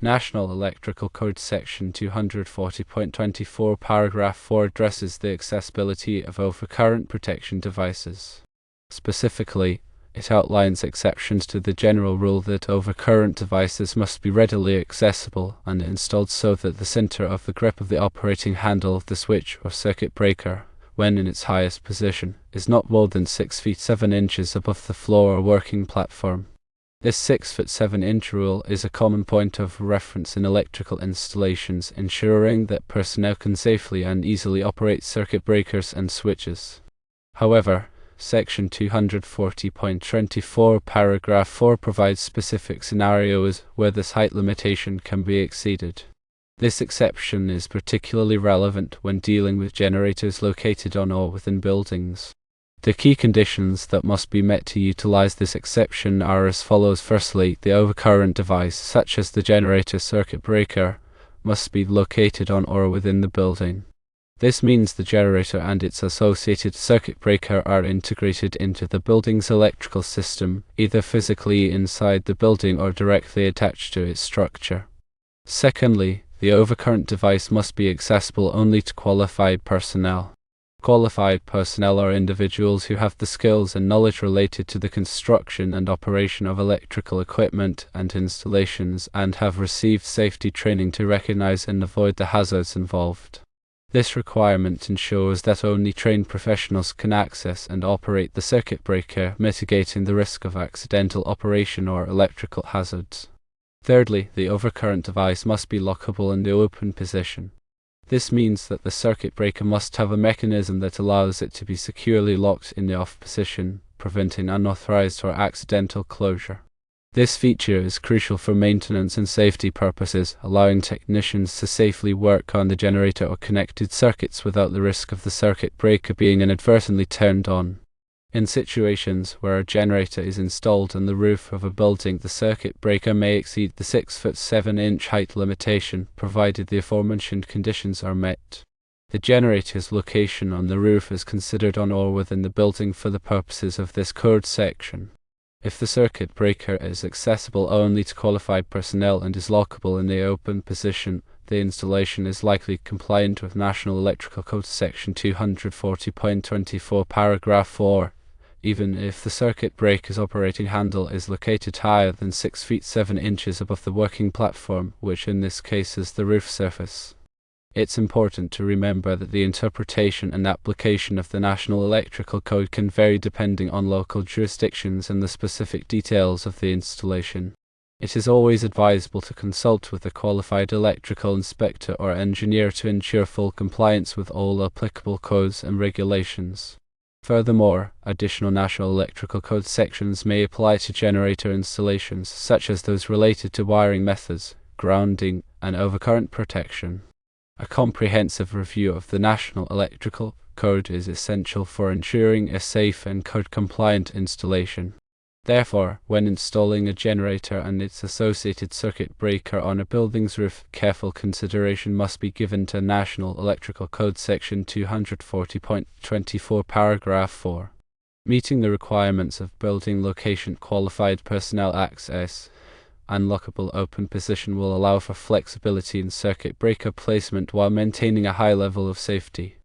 National Electrical Code Section 240.24 Paragraph 4 addresses the accessibility of overcurrent protection devices. Specifically, it outlines exceptions to the general rule that overcurrent devices must be readily accessible and installed so that the center of the grip of the operating handle of the switch or circuit breaker, when in its highest position, is not more than 6 feet 7 inches above the floor or working platform. This 6 foot 7 inch rule is a common point of reference in electrical installations, ensuring that personnel can safely and easily operate circuit breakers and switches. However, Section 240.24 Paragraph 4 provides specific scenarios where this height limitation can be exceeded. This exception is particularly relevant when dealing with generators located on or within buildings. The key conditions that must be met to utilize this exception are as follows. Firstly, the overcurrent device, such as the generator circuit breaker, must be located on or within the building. This means the generator and its associated circuit breaker are integrated into the building's electrical system, either physically inside the building or directly attached to its structure. Secondly, the overcurrent device must be accessible only to qualified personnel. Qualified personnel are individuals who have the skills and knowledge related to the construction and operation of electrical equipment and installations and have received safety training to recognize and avoid the hazards involved. This requirement ensures that only trained professionals can access and operate the circuit breaker, mitigating the risk of accidental operation or electrical hazards. Thirdly, the overcurrent device must be lockable in the open position. This means that the circuit breaker must have a mechanism that allows it to be securely locked in the off position, preventing unauthorized or accidental closure. This feature is crucial for maintenance and safety purposes, allowing technicians to safely work on the generator or connected circuits without the risk of the circuit breaker being inadvertently turned on. In situations where a generator is installed on the roof of a building, the circuit breaker may exceed the 6 foot 7 inch height limitation, provided the aforementioned conditions are met. The generator's location on the roof is considered on or within the building for the purposes of this code section. If the circuit breaker is accessible only to qualified personnel and is lockable in the open position, the installation is likely compliant with National Electrical Code Section 240.24 Paragraph 4. Even if the circuit breaker's operating handle is located higher than 6 feet 7 inches above the working platform, which in this case is the roof surface. It's important to remember that the interpretation and application of the National Electrical Code can vary depending on local jurisdictions and the specific details of the installation. It is always advisable to consult with a qualified electrical inspector or engineer to ensure full compliance with all applicable codes and regulations. Furthermore, additional National Electrical Code sections may apply to generator installations, such as those related to wiring methods, grounding, and overcurrent protection. A comprehensive review of the National Electrical Code is essential for ensuring a safe and code-compliant installation. Therefore, when installing a generator and its associated circuit breaker on a building's roof, careful consideration must be given to National Electrical Code Section 240.24 Paragraph 4. Meeting the requirements of building location, qualified personnel access, and lockable open position will allow for flexibility in circuit breaker placement while maintaining a high level of safety.